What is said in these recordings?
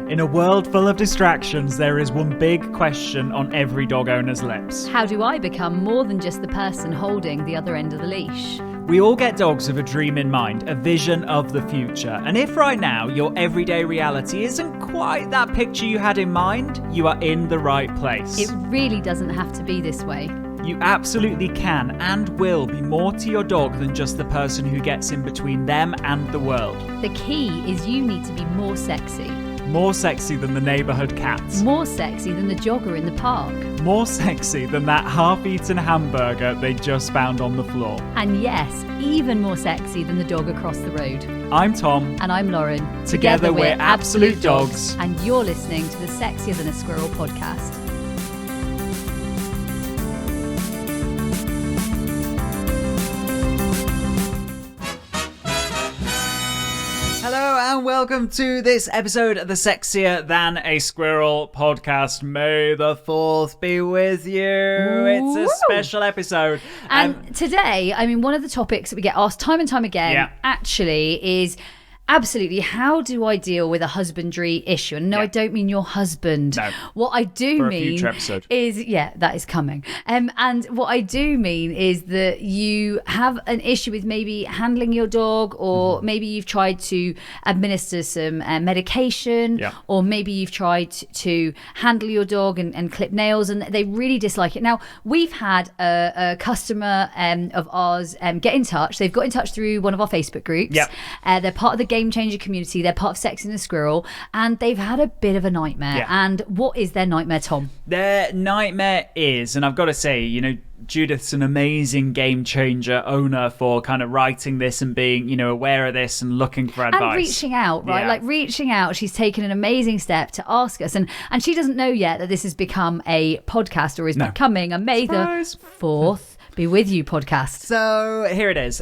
In a world full of distractions, there is one big question on every dog owner's lips. How do I become more than just the person holding the other end of the leash? We all get dogs with a dream in mind, a vision of the future. And if right now your everyday reality isn't quite that picture you had in mind, you are in the right place. It really doesn't have to be this way. You absolutely can and will be more to your dog than just the person who gets in between them and the world. The key is you need to be more sexy. More sexy than the neighbourhood cat. More sexy than the jogger in the park. More sexy than that half-eaten hamburger they just found on the floor. And yes, even more sexy than the dog across the road. I'm Tom. And I'm Lauren. Together we're absolute dogs. And you're listening to the Sexier Than a Squirrel podcast. Hello and welcome to this episode of the Sexier Than a Squirrel podcast. May the 4th be with you. It's a special episode. And today, one of the topics that we get asked time and time again actually is absolutely, how do I deal with a husbandry issue? And no, I don't mean your husband. No. What I do For a mean future episode. is, that is coming. And what I do mean is that you have an issue with maybe handling your dog, or maybe you've tried to administer some medication, or maybe you've tried to handle your dog and clip nails, and they really dislike it. Now, we've had a customer of ours get in touch. They've got in touch through one of our Facebook groups. They're part of the Game Changer community. They're part of Sexier Than a Squirrel, and they've had a bit of a nightmare. And what is their nightmare, Tom? Their nightmare is, and I've got to say, Judith's an amazing Game Changer owner for kind of writing this and being, aware of this and looking for advice. And reaching out, right? Like reaching out. She's taken an amazing step to ask us. And she doesn't know yet that this has become a podcast, or is becoming a May the 4th be with you podcast. So here it is.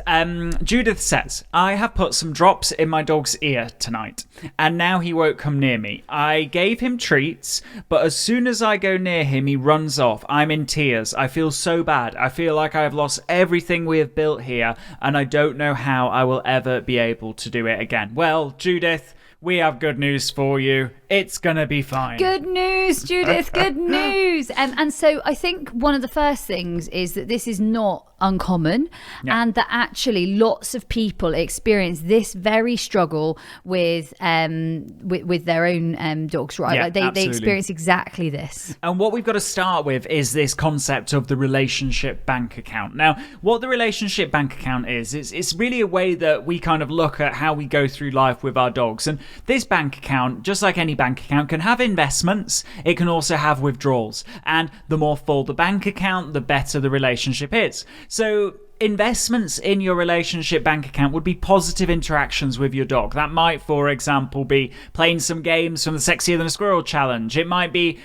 Judith says, I have put some drops in my dog's ear tonight, and now he won't come near me. I gave him treats, but as soon as I go near him, he runs off. I'm in tears. I feel so bad. I feel like I have lost everything we have built here, and I don't know how I will ever be able to do it again. Well, Judith, we have good news for you. It's going to be fine. Good news, Judith. Good news. And so I think one of the first things is that this is not uncommon, and that actually lots of people experience this very struggle with their own dogs, right? Like they experience exactly this. And what we've got to start with is this concept of the relationship bank account. Now, what the relationship bank account is, it's really a way that we kind of look at how we go through life with our dogs. And this bank account, just like any bank account, can have investments. It can also have withdrawals. And the more full the bank account, the better the relationship is. So investments in your relationship bank account would be positive interactions with your dog. That might, for example, be playing some games from the Sexier Than a Squirrel challenge. It might be,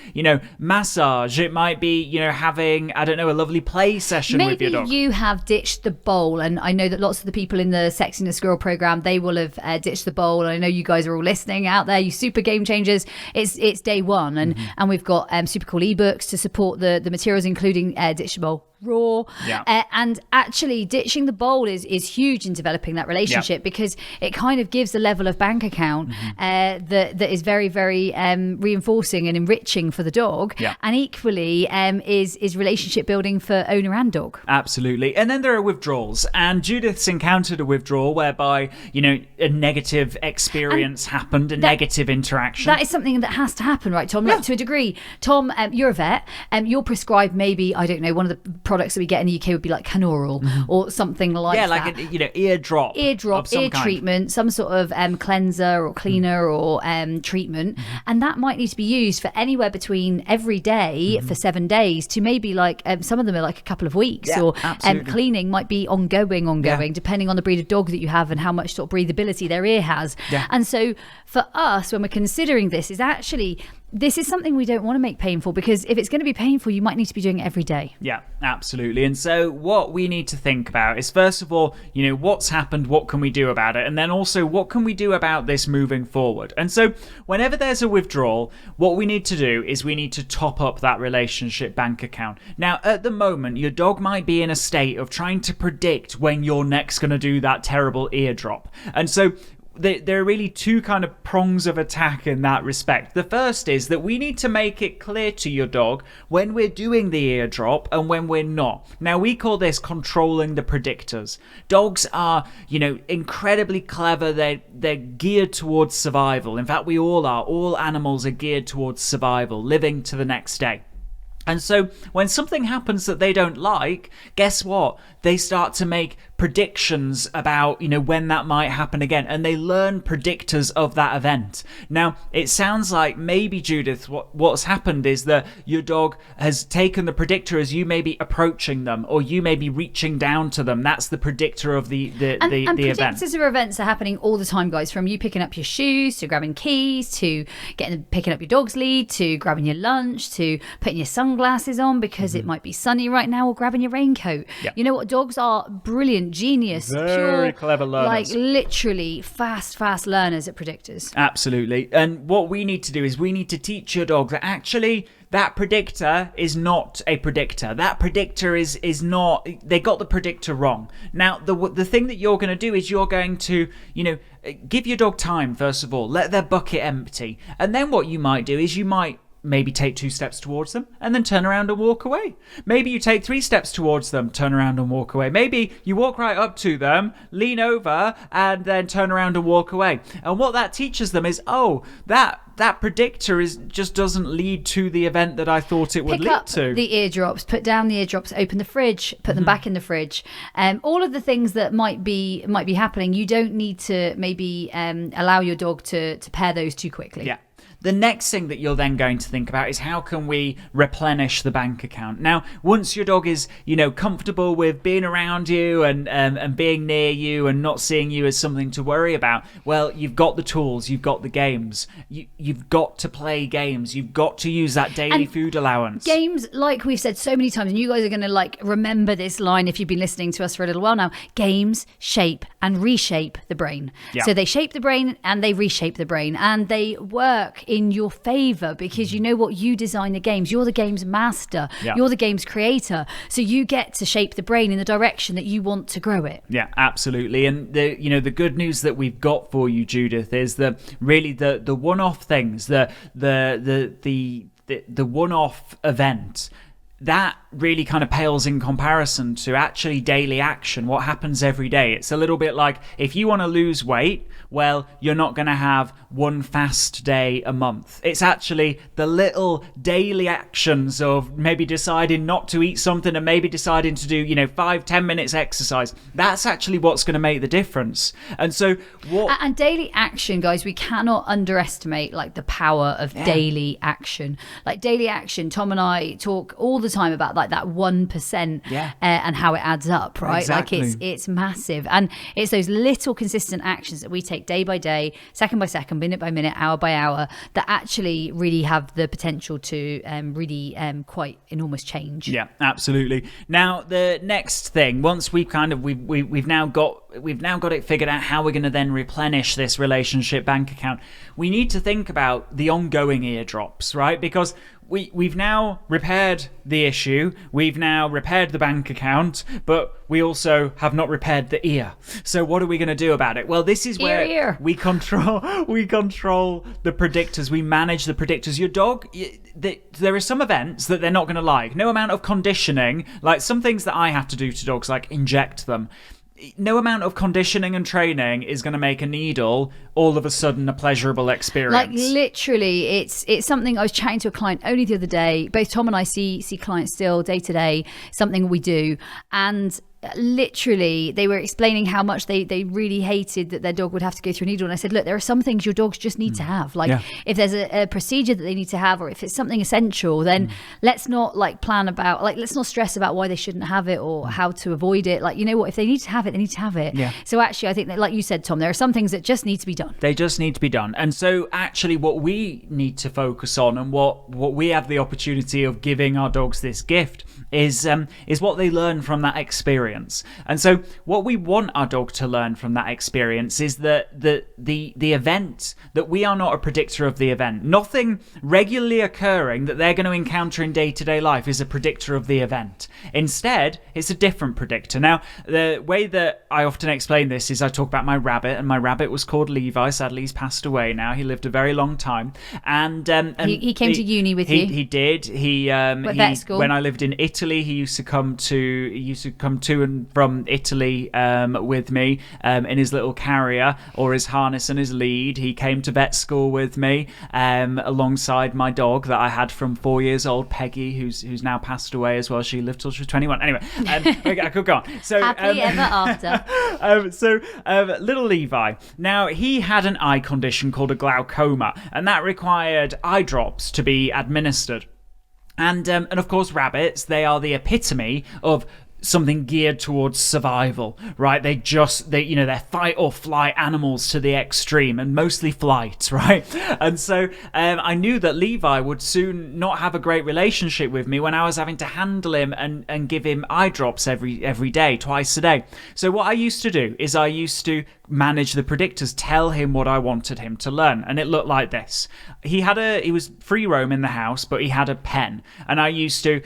massage. It might be, having, a lovely play session with your dog. Maybe you have ditched the bowl, and I know that lots of the people in the Sexier Than a Squirrel program, they will have ditched the bowl. And I know you guys are all listening out there, you super game changers. It's day one, and we've got super cool ebooks to support the materials, including Ditch the Bowl Raw. And actually ditching the bowl is huge in developing that relationship, because it kind of gives a level of bank account that is very, very reinforcing and enriching for the dog, and equally is relationship building for owner and dog. Absolutely. And then there are withdrawals, and Judith's encountered a withdrawal whereby a negative experience happened, negative interaction. That is something that has to happen, right, Tom? Like, to a degree. Tom, you're a vet, you're prescribed maybe, I don't know, one of the products that we get in the UK would be like Canaural or something like that. Like an ear drop, ear treatment, some sort of cleanser or cleaner or treatment, and that might need to be used for anywhere between every day for 7 days to maybe like some of them are like a couple of weeks, or cleaning might be ongoing, depending on the breed of dog that you have and how much sort of breathability their ear has. And so for us, when we're considering this is something we don't want to make painful, because if it's going to be painful, you might need to be doing it every day. Yeah, absolutely. And so what we need to think about is, first of all, what's happened, what can we do about it? And then also, what can we do about this moving forward? And so whenever there's a withdrawal, what we need to do is we need to top up that relationship bank account. Now, at the moment, your dog might be in a state of trying to predict when you're next going to do that terrible eardrop. And so there are really two kind of prongs of attack in that respect. The first is that we need to make it clear to your dog when we're doing the eardrop and when we're not. Now, we call this controlling the predictors. Dogs are, incredibly clever. They're geared towards survival. In fact, we all are. All animals are geared towards survival, living to the next day. And so when something happens that they don't like, guess what? They start to make predictions about, when that might happen again. And they learn predictors of that event. Now, it sounds like maybe, Judith, what's happened is that your dog has taken the predictor as you may be approaching them or you may be reaching down to them. That's the predictor of the event. And predictors of events are happening all the time, guys, from you picking up your shoes to grabbing keys to picking up your dog's lead to grabbing your lunch to putting your sunglasses on because it might be sunny right now or grabbing your raincoat. Yep. You know what? Dogs are brilliant, genius, very clever learners. Like literally fast learners at predictors. Absolutely. And what we need to do is we need to teach your dog that actually that predictor is not a predictor. That predictor is not, they got the predictor wrong. Now, the thing that you're going to do is you're going to, give your dog time, first of all. Let their bucket empty. And then what you might do is you might maybe take 2 steps towards them and then turn around and walk away. Maybe you take 3 steps towards them, turn around and walk away. Maybe you walk right up to them, lean over, and then turn around and walk away. And what that teaches them is, that predictor just doesn't lead to the event that I thought it would lead to. Pick up the eardrops, put down the eardrops, open the fridge, put them back in the fridge. All of the things that might be happening, you don't need to maybe allow your dog to pair those too quickly. Yeah. The next thing that you're then going to think about is how can we replenish the bank account? Now, once your dog is, comfortable with being around you and being near you and not seeing you as something to worry about, well, you've got the tools, you've got the games. You've got to play games. You've got to use that daily food allowance. Games, like we've said so many times, and you guys are going to remember this line if you've been listening to us for a little while now. Games shape and reshape the brain. Yeah. So they shape the brain and they reshape the brain, and they work in your favor because you know what, you design the games, you're the game's master, you're the game's creator, so you get to shape the brain in the direction that you want to grow it. Yeah, absolutely. And the good news that we've got for you, Judith, is that really the one-off things, the one-off event, that really kind of pales in comparison to actually daily action, what happens every day. It's a little bit like if you want to lose weight, well, you're not going to have one fast day a month. It's actually the little daily actions of maybe deciding not to eat something and maybe deciding to do, 5-10 minutes exercise. That's actually what's going to make the difference. And so and daily action, guys, we cannot underestimate the power of daily action. Daily action, Tom and I talk all the time about that 1% and how it adds up, right? Exactly. It's massive, and it's those little consistent actions that we take day by day, second by second, minute by minute, hour by hour, that actually really have the potential to really quite enormous change. Yeah, absolutely. Now the next thing, once we've now got it figured out how we're going to then replenish this relationship bank account, we need to think about the ongoing eardrops, right? Because we've now repaired the issue, we've now repaired the bank account, but we also have not repaired the ear. So what are we going to do about it? Well, this is where we control the predictors. We manage the predictors. Your dog, there are some events that they're not going to like. No amount of conditioning, like some things that I have to do to dogs, like inject them. No amount of conditioning and training is going to make a needle all of a sudden a pleasurable experience. Literally, it's something. I was chatting to a client only the other day. Both Tom and I see clients still day to day, something we do. And literally they were explaining how much they really hated that their dog would have to go through a needle, and I said, look, there are some things your dogs just need to have, if there's a procedure that they need to have, or if it's something essential, then let's not plan about, let's not stress about why they shouldn't have it or how to avoid it. You know what, if they need to have it, they need to have it. So actually I think that, like you said, Tom, there are some things that just need to be done. They just need to be done. And so actually what we need to focus on, and what we have the opportunity of giving our dogs this gift, is what they learn from that experience. experience. And so what we want our dog to learn from that experience is that the event, that we are not a predictor of the event. Nothing regularly occurring that they're going to encounter in day-to-day life is a predictor of the event. Instead, it's a different predictor. Now, the way that I often explain this is I talk about my rabbit, and my rabbit was called Levi. Sadly, he's passed away now. He lived a very long time. And he came to uni with you? He did. Vet school? When I lived in Italy, he used to come to and from Italy with me in his little carrier or his harness and his lead. He came to vet school with me alongside my dog that I had from 4 years old, Peggy, who's now passed away as well. She lived till she was 21. Anyway, I could go on. So happily ever after. Little Levi. Now, he had an eye condition called a glaucoma, and that required eye drops to be administered. And of course, rabbits, they are the epitome of something geared towards survival, right? They're fight or flight animals to the extreme, and mostly flight, right? And so I knew that Levi would soon not have a great relationship with me when I was having to handle him and give him eye drops every day, twice a day. So what I used to do is I used to manage the predictors, tell him what I wanted him to learn, and it looked like this. He was free roam in the house, but he had a pen, and I used to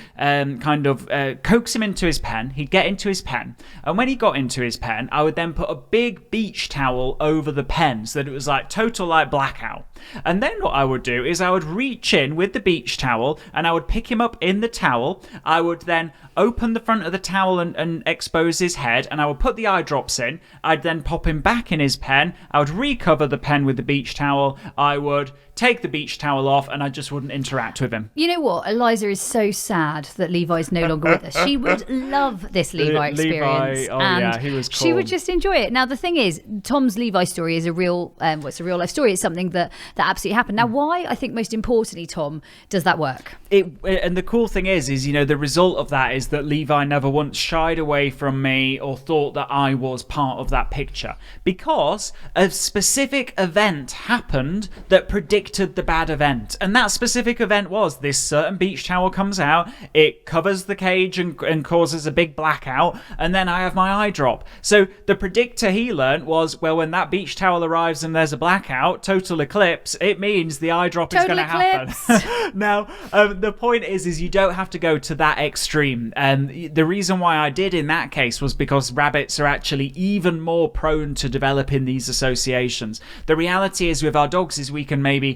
coax him into his pen. He'd get into his pen, and when he got into his pen, I would then put a big beach towel over the pen so that it was like total like blackout. And then what I would do is I would reach in with the beach towel, and I would pick him up in the towel. I would then open the front of the towel and expose his head, and I would put the eye drops in. I'd then pop him back in his pen. I would recover the pen with the beach towel. I would take the beach towel off, and I just wouldn't interact with him. You know what? Eliza is so sad that Levi is no longer with us. She would love this Levi experience. Yeah, he was cool. She would just enjoy it. Now, the thing is, Tom's Levi story is a real life story. It's something that absolutely happened. Now, why, I think most importantly, Tom, does that work? And the cool thing is, the result of that is that Levi never once shied away from me or thought that I was part of that picture, because a specific event happened that predicted the bad event. And that specific event was this certain beach towel comes out, it covers the cage and causes a big blackout, and then I have my eye drop. So the predictor he learned was, well, when that beach towel arrives and there's a blackout, total eclipse, it means the eye drop is going to happen. Now, the point is you don't have to go to that extreme. The reason why I did in that case was because rabbits are actually even more prone to developing these associations. The reality is with our dogs is we can maybe,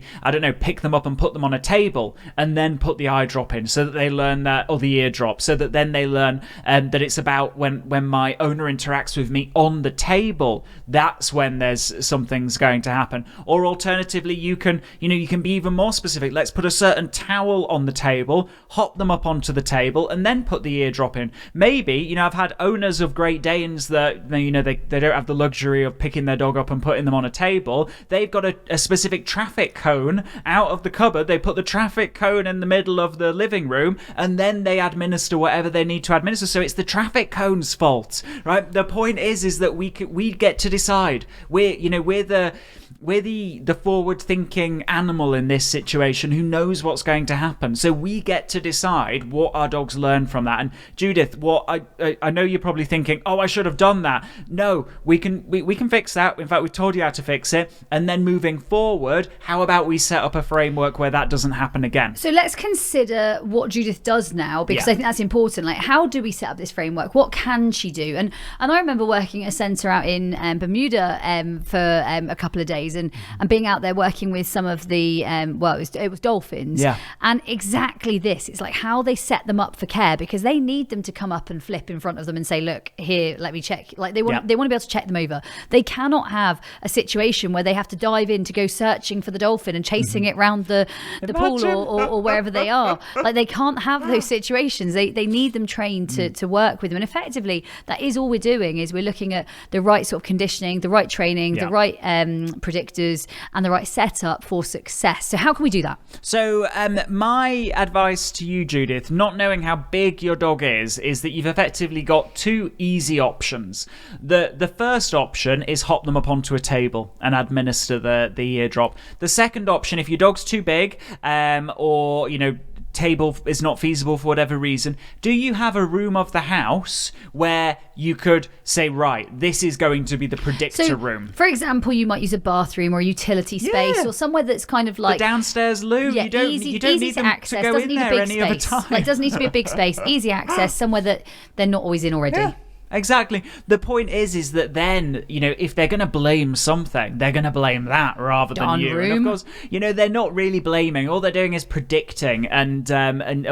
pick them up and put them on a table and then put the eye drop in so that they learn that, or the ear drop, so that then they learn that it's about when my owner interacts with me on the table, that's when there's something's going to happen. Or alternatively, you can be even more specific. Let's put a certain towel on the table, hop them up onto the table, and then put the ear drop in. Maybe, I've had owners of Great Danes that, they don't have the luxury of picking their dog up and putting them on a table. They've got a specific traffic cone out of the cupboard. They put the traffic cone in the middle of the living room, and then they administer whatever they need to administer. So it's the traffic cone's fault, right? The point is that we get to decide. We're the forward-thinking animal in this situation who knows what's going to happen. So we get to decide what our dogs learn from that. And Judith, what I know you're probably thinking, oh, I should have done that. No, we can fix that. In fact, we've told you how to fix it. And then moving forward, how about we set up a framework where that doesn't happen again? So let's consider what Judith does now, because I think that's important. Like, how do we set up this framework? What can she do? And I remember working at a centre out in Bermuda for a couple of days. And being out there working with some of the it was dolphins, and exactly this, it's like how they set them up for care, because they need them to come up and flip in front of them and say, look here, let me check. Like they want to be able to check them over. They cannot have a situation where they have to dive in to go searching for the dolphin and chasing it around the pool or wherever they are. Like they can't have those situations. They need them trained to work with them. And effectively, that is all we're doing, is we're looking at the right sort of conditioning, the right training, the right predictors, and the right setup for success. So how can we do that? So my advice to you, Judith, not knowing how big your dog is that you've effectively got two easy options. The first option is hop them up onto a table and administer the ear drop. The second option, if your dog's too big or table is not feasible for whatever reason, do you have a room of the house where you could say, right, this is going to be the predictor room? For example, you might use a bathroom or a utility space or somewhere that's kind of like the downstairs loo. Yeah, you don't easy need to them access. to go Doesn't in need there a big any other space. time. Like, doesn't need to be a big space. Easy access, somewhere that they're not always in already. Yeah. Exactly. The point is that then, if they're going to blame something, they're going to blame that rather than you. Room. And of course, they're not really blaming. All they're doing is predicting. And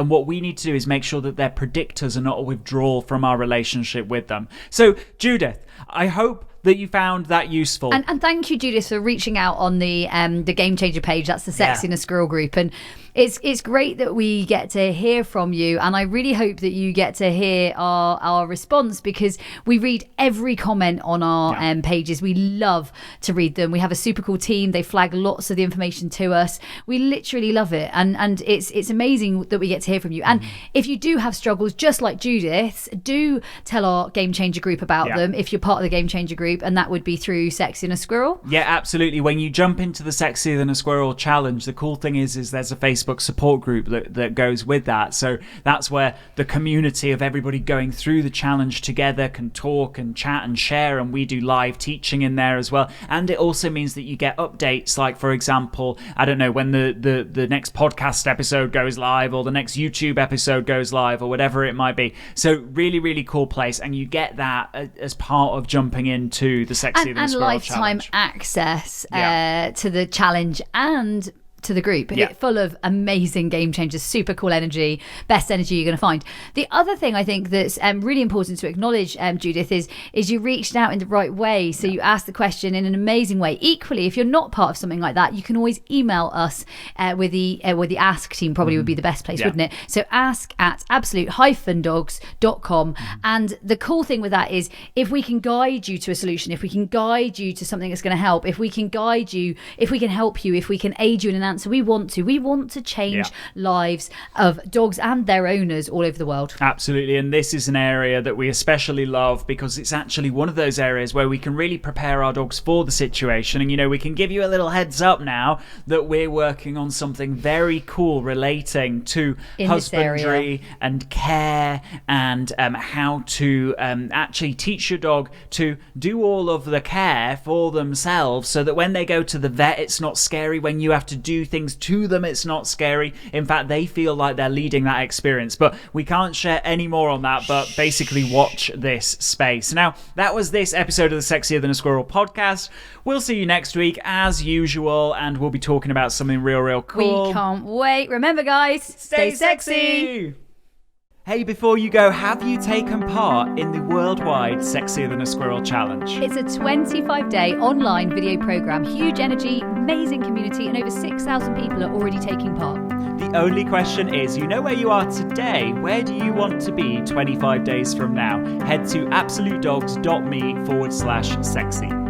what we need to do is make sure that their predictors are not a withdrawal from our relationship with them. So, Judith, I hope that you found that useful. And thank you, Judith, for reaching out on the Game Changer page. That's the Sexier in a Squirrel group. And it's great that we get to hear from you. And I really hope that you get to hear our response, because we read every comment on our pages. We love to read them. We have a super cool team. They flag lots of the information to us. We literally love it. And it's amazing that we get to hear from you. And if you do have struggles, just like Judith's, do tell our Game Changer group about them if you're part of the Game Changer group. And that would be through Sexier than a Squirrel. Yeah, absolutely. When you jump into the Sexier than a Squirrel challenge, the cool thing is there's a Facebook support group that goes with that. So that's where the community of everybody going through the challenge together can talk and chat and share, and we do live teaching in there as well. And it also means that you get updates, like, for example, I don't know, when the next podcast episode goes live, or the next YouTube episode goes live, or whatever it might be. So really, really cool place, and you get that as part of jumping into the Sexier than a Squirrel lifetime challenge. access to the challenge and to the group. Full of amazing game changers, super cool energy, best energy you're going to find. The other thing I think that's really important to acknowledge, Judith, is you reached out in the right way. So you asked the question in an amazing way. Equally, if you're not part of something like that, you can always email us with the ask team. Probably would be the best place, wouldn't it? So ask@absolute-dogs.com. And the cool thing with that is, if we can guide you to a solution, if we can guide you to something that's going to help, if we can guide you, if we can help you, if we can aid you in an answer, we want to change lives of dogs and their owners all over the world. Absolutely. And this is an area that we especially love, because it's actually one of those areas where we can really prepare our dogs for the situation. And we can give you a little heads up now that we're working on something very cool relating to husbandry and care, and how to actually teach your dog to do all of the care for themselves, so that when they go to the vet, it's not scary. When you have to do things to them, it's not scary. In fact, they feel like they're leading that experience. But we can't share any more on that, but basically watch this space. Now, that was this episode of the Sexier Than a Squirrel podcast. We'll see you next week as usual, and we'll be talking about something real cool. We can't wait. Remember, guys, stay sexy. Hey, before you go, have you taken part in the worldwide Sexier Than a Squirrel challenge? It's a 25-day online video program. Huge energy, amazing community, and over 6,000 people are already taking part. The only question is, where you are today. Where do you want to be 25 days from now? Head to absolutedogs.me/sexy.